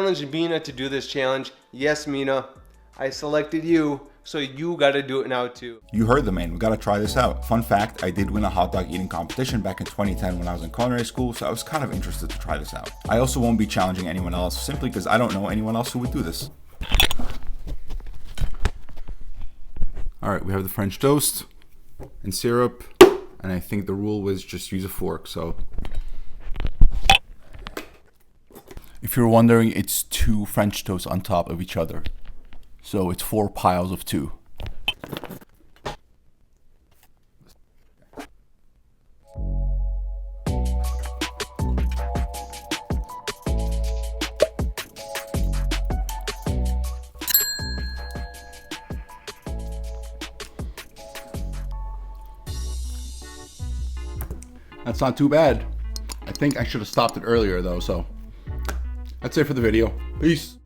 challenged Mina to do this challenge. Yes, Mina, I selected you, so you gotta do it now too. You heard the man, we gotta try this out. Fun fact, I did win a hot dog eating competition back in 2010 when I was in culinary school, so I was kind of interested to try this out. I also won't be challenging anyone else, simply because I don't know anyone else who would do this. Alright, we have the French toast and syrup, and I think the rule was just use a fork, so. If you're wondering, it's 2 French toasts on top of each other. So it's 4 piles of 2. That's not too bad. I think I should have stopped it earlier though, so that's it for the video. Peace.